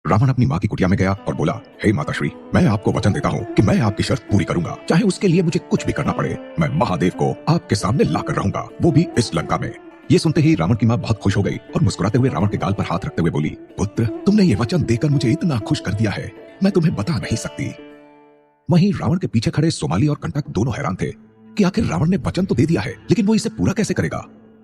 रावण अपनी माँ की कुटिया में गया और बोला, हे माताश्री, मैं आपको वचन देता हूँ कि मैं आपकी शर्त पूरी करूंगा, चाहे उसके लिए मुझे कुछ भी करना पड़े। मैं महादेव को आपके सामने लाकर रहूंगा, वो भी इस लंका में। ये सुनते ही रावण की माँ बहुत खुश हो गई और मुस्कुराते हुए रावण के गाल पर हाथ रखते हुए बोली, पुत्र, तुमने ये वचन देकर मुझे इतना खुश कर दिया है, मैं तुम्हें बता नहीं सकती। वहीं रावण के पीछे खड़े सोमाली और कंटक दोनों हैरान थे कि आखिर रावण ने वचन तो दे दिया है, लेकिन वो इसे पूरा कैसे करेगा।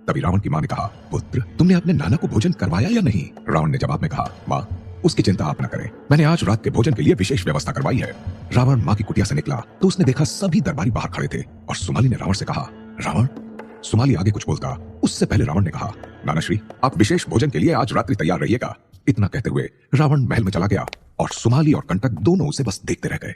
तभी रावण की माँ ने कहा, पुत्र, तुमने अपने नाना को भोजन करवाया या नहीं। रावण ने जवाब में कहा, माँ, उसकी चिंता आप न करें, मैंने आज रात के भोजन के लिए विशेष व्यवस्था करवाई है। रावण माँ की कुटिया से निकला तो उसने देखा सभी दरबारी बाहर खड़े थे और सुमाली ने रावण से कहा, रावण। सुमाली आगे कुछ बोलता, उससे पहले रावण ने कहा, नानाश्री, आप विशेष भोजन के लिए आज रात्रि तैयार रहिएगा। इतना कहते हुए रावण महल में चला गया और सुमाली और कंटक दोनों उसे बस देखते रह गए।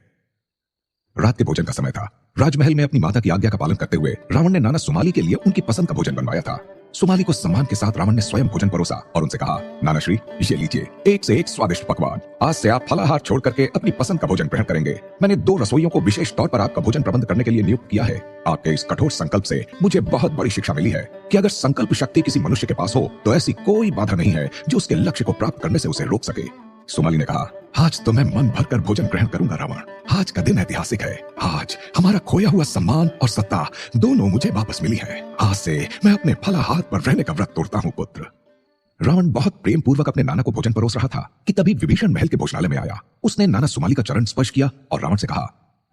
रात के भोजन का समय था। राजमहल में अपनी माता की आज्ञा का पालन करते हुए रावण ने नाना सुमाली के लिए उनकी पसंद का भोजन बनवाया था। सुमाली को सम्मान के साथ रावण ने स्वयं भोजन परोसा और उनसे कहा, नानाश्री, ये लीजिए एक से एक स्वादिष्ट पकवान। आज से आप फलाहार छोड़ करके अपनी पसंद का भोजन ग्रहण करेंगे। मैंने 2 रसोइयों को विशेष तौर पर आपका भोजन प्रबंध करने के लिए नियुक्त किया है। आपके इस कठोर संकल्प से मुझे बहुत बड़ी शिक्षा मिली है कि अगर संकल्प शक्ति किसी मनुष्य के पास हो तो ऐसी कोई बाधा नहीं है जो उसके लक्ष्य को प्राप्त करने से उसे रोक सके। सुमाली ने कहा, आज तो मैं मन भरकर भोजन ग्रहण करूंगा रावण। आज का दिन ऐतिहासिक है। आज हमारा खोया हुआ सम्मान और सत्ता दोनों मुझे वापस मिली है। आज से मैं अपने फलाहार पर रहने का व्रत तोड़ता हूँ, पुत्र। रावण बहुत प्रेम पूर्वक अपने नाना को भोजन परोस रहा था कि तभी विभीषण महल के भोजनालय में आया। उसने नाना सुमाली का चरण स्पर्श किया और रावण से कहा,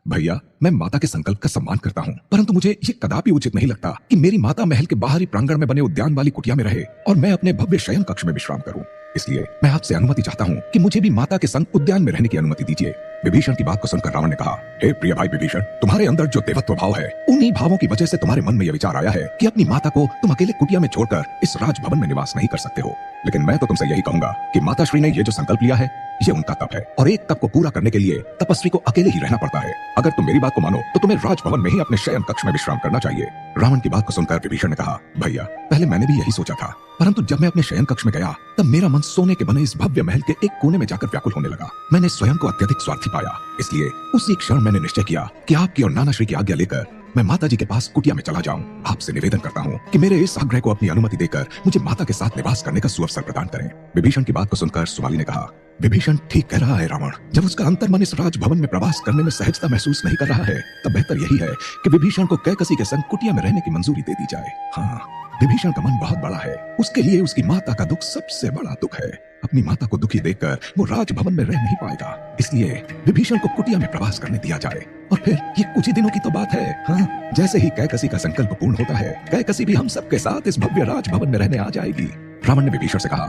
भैया, मैं माता के संकल्प का सम्मान करता हूँ, परंतु मुझे ये कदापि उचित नहीं लगता कि मेरी माता महल के बाहरी प्रांगण में बने उद्यान वाली कुटिया में रहे और मैं अपने भव्य शयन कक्ष में विश्राम करूं। इसलिए मैं आपसे अनुमति चाहता हूँ कि मुझे भी माता के संग उद्यान में रहने की अनुमति दीजिए। विभीषण की बात को सुनकर रावण ने कहा, हे प्रिय भाई विभीषण, तुम्हारे अंदर जो देवत्व भाव है, उन्हीं भावों की वजह से तुम्हारे मन में यह विचार आया है कि अपनी माता को तुम अकेले कुटिया में छोड़कर इस राजभवन में निवास नहीं कर सकते हो। लेकिन मैं तो तुमसे यही कहूंगा कि माताश्री ने ये जो संकल्प लिया है, ये उनका तप है और एक तप को पूरा करने के लिए तपस्वी को अकेले ही रहना पड़ता है। अगर तुम मेरी बात को मानो तो तुम्हें राजभवन में ही अपने शयन कक्ष में विश्राम करना चाहिए। रावण की बात को सुनकर विभीषण ने कहा, भैया, पहले मैंने भी यही सोचा था, परंतु जब मैं अपने शयन कक्ष में गया तब मेरा मन सोने के बने इस भव्य महल के एक कोने में जाकर व्याकुल होने लगा। मैंने स्वयं को अत्यधिक स्वार्थी पाया, इसलिए उसी क्षण मैंने निश्चय किया कि आपकी और नानाश्री की आज्ञा लेकर मैं माता जी के पास कुटिया में चला जाऊं। आपसे निवेदन करता हूं कि मेरे इस आग्रह को अपनी अनुमति देकर मुझे माता के साथ निवास करने का सुअवसर प्रदान करें। विभीषण की बात को सुनकर सुमाली ने कहा, विभीषण ठीक कह रहा है रावण। जब उसका अंतर्मन इस राजभवन में प्रवास करने में सहजता महसूस नहीं कर रहा है, तब बेहतर यही है कि विभीषण को कैकसी के संग कुटिया में रहने की मंजूरी दे दी जाए। हाँ, विभीषण का मन बहुत बड़ा है। उसके लिए उसकी माता का दुख सबसे बड़ा दुख है। अपनी माता को दुखी देखकर वो राजभवन में रह नहीं पाएगा। इसलिए विभीषण को कुटिया में प्रवास करने दिया जाए और फिर ये कुछ ही दिनों की तो बात है। हाँ, जैसे ही कैकसी का संकल्प पूर्ण होता है, कैकसी भी हम सबके साथ इस भव्य राजभवन में रहने आ जाएगी। रावण ने विभीषण से कहा,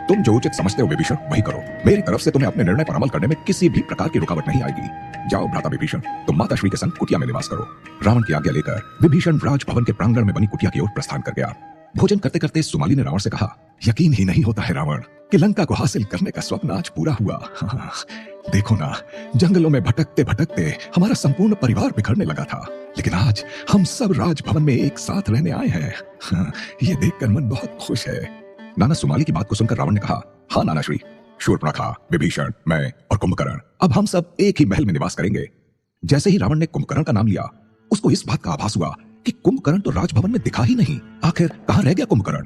तुम जो उचित समझते हो विभीषण, वही करो। मेरी तरफ से तुम्हें अपने निर्णय पर अमल करने में किसी भी प्रकार की रुकावट नहीं आएगी। जाओ भ्राता विभीषण, तुम माताश्री के संग कुटिया में निवास करो। रावण की आज्ञा लेकर विभीषण राजभवन के प्रांगण में बनी कुटिया की ओर प्रस्थान कर गया। भोजन करते करते सुमाली ने रावण से कहा, यकीन ही नहीं होता है रावण कि लंका को हासिल करने का स्वप्न आज पूरा हुआ। हाँ, देखो ना, जंगलों में भटकते भटकते हमारा संपूर्ण परिवार बिखरने लगा था, लेकिन आज हम सब राजभवन में एक साथ रहने आए हैं। हाँ, ये देखकर मन बहुत खुश है। नाना सुमाली की बात को सुनकर रावण ने कहा, हाँ नानाश्री, शूर्पणखा, विभीषण, मैं और कुंभकर्ण अब हम सब एक ही महल में निवास करेंगे। जैसे ही रावण ने कुंभकर्ण का नाम लिया, उसको इस बात का आभास हुआ कि कुंभकर्ण तो राजभवन में दिखा ही नहीं। आखिर कहाँ रह गया कुंभकर्ण?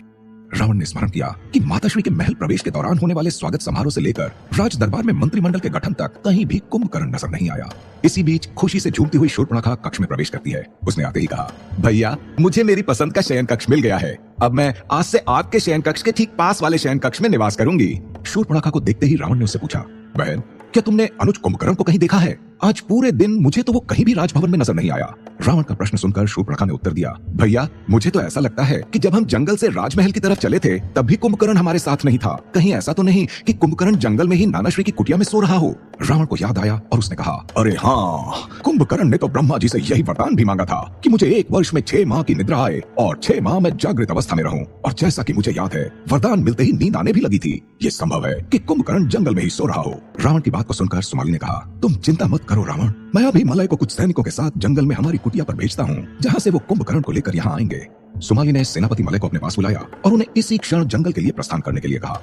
रावण ने स्मरण किया कि माताश्री के महल प्रवेश के दौरान होने वाले स्वागत समारोह से लेकर राज दरबार में मंत्रिमंडल के गठन तक कहीं भी कुंभकर्ण नजर नहीं आया। इसी बीच खुशी से झूमती हुई शूर्पणखा कक्ष में प्रवेश करती है। उसने आते ही कहा, भैया, मुझे मेरी पसंद का शयन कक्ष मिल गया है। अब मैं आज से आपके शयन कक्ष के ठीक पास वाले शयन कक्ष में निवास करूंगी। शूर्पणखा को देखते ही रावण ने उससे पूछा, बहन, क्या तुमने अनुज कुंभकर्ण को कहीं देखा है? आज पूरे दिन मुझे तो वो कहीं भी राजभवन में नजर नहीं आया। रावण का प्रश्न सुनकर शूर्पणखा ने उत्तर दिया, भैया, मुझे तो ऐसा लगता है कि जब हम जंगल से राजमहल की तरफ चले थे तब भी कुंभकर्ण हमारे साथ नहीं था। कहीं ऐसा तो नहीं कि कुंभकर्ण जंगल में ही नानाश्री की कुटिया में सो रहा हो? रावण को याद आया और उसने कहा, अरे हाँ, कुंभकर्ण ने तो ब्रह्मा जी से यही वरदान भी मांगा था कि मुझे 1 वर्ष में 6 माह की निद्रा आए और 6 माह में जागृत अवस्था में रहूं। और जैसा कि मुझे याद है, वरदान मिलते ही नींद आने भी लगी थी। ये संभव है कि कुंभकर्ण जंगल में ही सो रहा हो। रावण की बात को सुनकर सुमाली ने कहा, तुम चिंता मत करो रावण, मैं अभी मलय को कुछ सैनिकों के साथ जंगल में हमारी कुटिया पर भेजता हूँ, जहाँ से वो कुंभकर्ण को लेकर यहाँ आएंगे। सुमाली ने सेनापति मलय को अपने पास बुलाया और उन्हें इसी क्षण जंगल के लिए प्रस्थान करने के लिए कहा।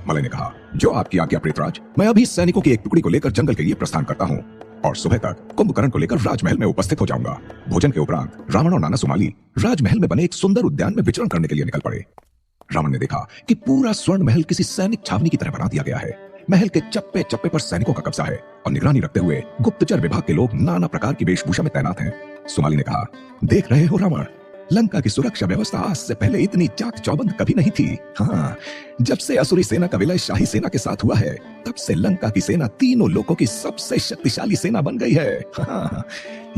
मलय ने कहा, जो आपकी आज्ञा प्रेतराज, मैं अभी सैनिकों की एक टुकड़ी को लेकर जंगल के लिए प्रस्थान करता हूँ और सुबह तक कुंभकर्ण को लेकर राजमहल में उपस्थित हो जाऊंगा। भोजन के उपरांत रावण और नाना सुमाली राजमहल में बने एक सुंदर उद्यान में विचरण करने के लिए निकल पड़े। रावण ने देखा कि पूरा स्वर्ण महल किसी सैनिक छावनी की तरह बना दिया गया है। महल के चप्पे चप्पे पर सैनिकों का कब्जा है और निगरानी रखते हुए गुप्तचर विभाग के लोग नाना प्रकार की वेशभूषा में तैनात हैं। सुमाली ने कहा, देख रहे हो रावण, लंका की सुरक्षा व्यवस्था आज से पहले इतनी चाक चौबंद कभी नहीं थी। हाँ, जब से असुरी सेना का विलय शाही सेना के साथ हुआ है, तब से लंका की सेना तीनों लोकों की सबसे शक्तिशाली सेना बन गई है। हाँ,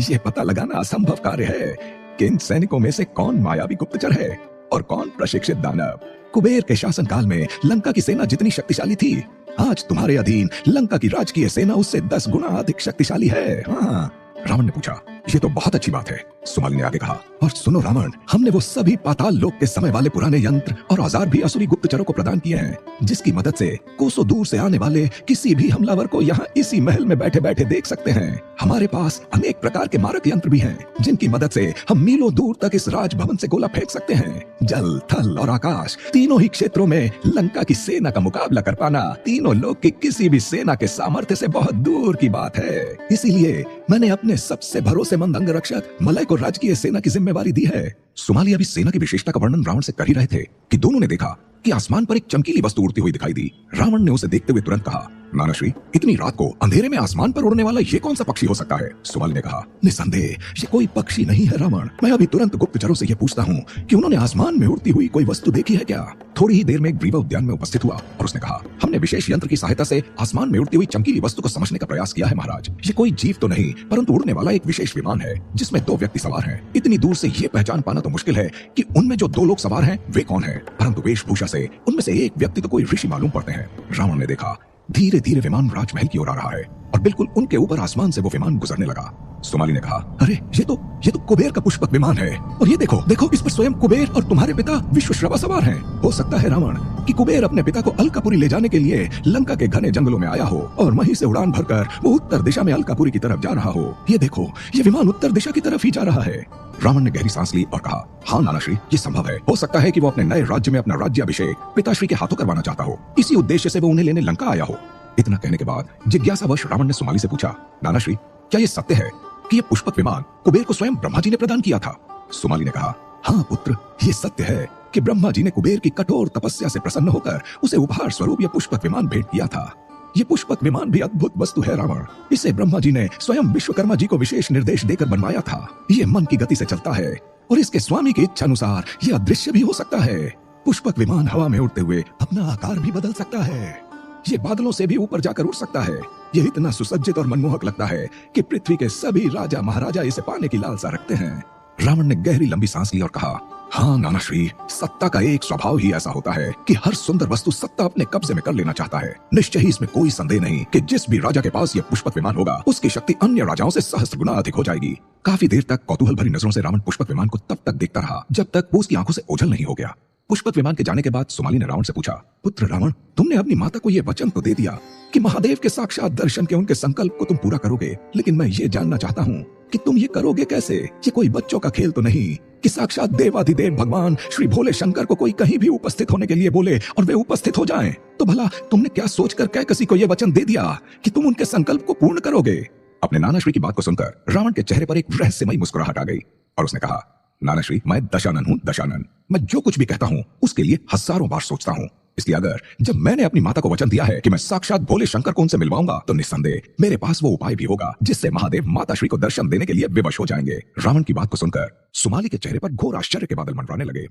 ये पता लगाना असंभव कार्य है कि इन सैनिकों में से कौन मायावी गुप्तचर है और कौन प्रशिक्षित दानव। कुबेर के शासनकाल में लंका की सेना जितनी शक्तिशाली थी, आज तुम्हारे अधीन लंका की राजकीय सेना उससे 10 गुना अधिक शक्तिशाली है। हाँ, रावण ने पूछा, ये तो बहुत अच्छी बात है। सुमाली ने आगे कहा, और सुनो रावण, हमने वो सभी पाताल लोक के समय वाले पुराने यंत्र और औजार भी असुरी गुप्तचरों को प्रदान किए हैं, जिसकी मदद से कोसों दूर से आने वाले किसी भी हमलावर को यहाँ इसी महल में बैठे बैठे देख सकते हैं। हमारे पास अनेक प्रकार के मारक यंत्र भी हैं, जिनकी मदद से हम मीलों दूर तक इस राजभवन से गोला फेंक सकते हैं। जल, थल और आकाश, तीनों ही क्षेत्रों में लंका की सेना का मुकाबला कर पाना तीनों लोग की किसी भी सेना के सामर्थ्य से बहुत दूर की बात है। इसीलिए मैंने अपने सबसे भरोसेमंद अंगरक्षक मलय को राजकीय सेना की जिम्मेवारी दी है। सुमाली अभी सेना की विशेषता का वर्णन रावण से कर ही रहे थे कि दोनों ने देखा कि आसमान पर एक चमकीली वस्तु उड़ती हुई दिखाई दी। रावण ने उसे देखते हुए तुरंत कहा, नानाश्री, इतनी रात को अंधेरे में आसमान पर उड़ने वाला ये कौन सा पक्षी हो सकता है? सुमाली ने कहा, निसंदेह ये कोई पक्षी नहीं है रावण। मैं अभी तुरंत गुप्तचरों से ये पूछता हूँ कि उन्होंने आसमान में उड़ती हुई कोई वस्तु देखी है क्या? थोड़ी ही देर में एक ग्रीवा उद्यान में उपस्थित हुआ और उसने कहा, हमने विशेष यंत्र की सहायता से आसमान में उड़ती हुई चमकीली वस्तु को समझने का प्रयास किया है महाराज। ये कोई जीव तो नहीं, परंतु उड़ने वाला एक विशेष विमान है जिसमें 2 व्यक्ति सवार हैं। इतनी दूर से ये पहचान पाना तो मुश्किल है कि उनमें जो 2 लोग सवार हैं वे कौन है, परंतु वेशभूषा से उनमें से एक व्यक्ति तो कोई ऋषि मालूम पड़ते हैं। रावण ने देखा धीरे धीरे विमान राजमहल की ओर आ रहा है और बिल्कुल उनके ऊपर आसमान से वो विमान गुजरने लगा। सुमाली ने कहा, अरे ये तो कुबेर का पुष्पक विमान है, और ये देखो देखो, इस पर स्वयं कुबेर और तुम्हारे पिता विश्वश्रवा सवार हैं। हो सकता है रावण कि कुबेर अपने पिता को अलकापुरी ले जाने के लिए लंका के घने जंगलों में आया हो और वहीं से उड़ान भरकर वो उत्तर दिशा में अलकापुरी की तरफ जा रहा हो। ये देखो, ये विमान उत्तर दिशा की तरफ ही जा रहा है। रावण ने गहरी सांस ली और कहा, हाँ नानाश्री, ये संभव है। हो सकता है कि वो अपने नए राज्य में अपना राज्याभिषेक पिताश्री के हाथों करवाना चाहता हो। इसी उद्देश्य से वो उन्हें लेने लंका आया हो। इतना कहने के बाद जिज्ञासावश रावण ने सुमाली से पूछा, नानाश्री, क्या ये सत्य है कि ये पुष्पक विमान कुबेर को स्वयं ब्रह्मा जी ने प्रदान किया था? सुमाली ने कहा, हाँ पुत्र, ये सत्य है कि ब्रह्मा जी ने कुबेर की कठोर तपस्या से प्रसन्न होकर उसे उपहार स्वरूप यह पुष्पक विमान भेंट किया था। ये पुष्पक विमान भी अद्भुत वस्तु है रावण। इसे ब्रह्मा जी ने स्वयं विश्वकर्मा जी को विशेष निर्देश देकर बनवाया था। ये मन की गति से चलता है और इसके स्वामी की इच्छा अनुसार ये अदृश्य भी हो सकता है। पुष्पक विमान हवा में उड़ते हुए अपना आकार भी बदल सकता है। ये बादलों से भी ऊपर जाकर उड़ सकता है। ये इतना सुसज्जित और मनमोहक लगता है कि पृथ्वी के सभी राजा महाराजा इसे पाने की लालसा रखते हैं। रावण ने गहरी लंबी सांस ली और कहा, हाँ नानाश्री, सत्ता का एक स्वभाव ही ऐसा होता है कि हर सुंदर वस्तु सत्ता अपने कब्जे में कर लेना चाहता है। निश्चय ही इसमें कोई संदेह नहीं कि जिस भी राजा के पास यह पुष्पक विमान होगा, उसकी शक्ति अन्य राजाओं से सहस्त्र गुना अधिक हो जाएगी। काफी देर तक कौतूहल भरी नजरों से रावण पुष्पक विमान को तब तक देखता रहा जब तक वो उसकी आंखों से ओझल नहीं हो गया। पुष्पक विमान के जाने के बाद सुमाली ने रावण से पूछा, पुत्र रावण, तुमने अपनी माता को यह वचन तो दे दिया कि महादेव के साक्षात दर्शन के उनके संकल्प को तुम पूरा करोगे, लेकिन मैं ये जानना चाहता हूँ कि तुम ये करोगे कैसे? ये कोई बच्चों का खेल तो नहीं कि साक्षात देवाधिदेव भगवान श्री भोले शंकर को कोई कहीं भी उपस्थित होने के लिए बोले और वे उपस्थित हो जाएं। तो भला तुमने क्या सोचकर कै किसी को यह वचन दे दिया कि तुम उनके संकल्प को पूर्ण करोगे? अपने नानाश्री की बात को सुनकर रावण के चेहरे पर एक रहस्यमयी मुस्कुराहट आ गई और उसने कहा, नानाश्री, मैं दशानन हूँ, दशानन। मैं जो कुछ भी कहता हूँ उसके लिए हजारों बार सोचता हूँ। इसलिए अगर जब मैंने अपनी माता को वचन दिया है कि मैं साक्षात भोले शंकर को उनसे मिलवाऊंगा, तो निस्संदेह मेरे पास वो उपाय भी होगा जिससे महादेव माता श्री को दर्शन देने के लिए विवश हो जाएंगे। रावण की बात को सुनकर सुमाली के चेहरे पर घोर आश्चर्य के बादल मंडराने लगे।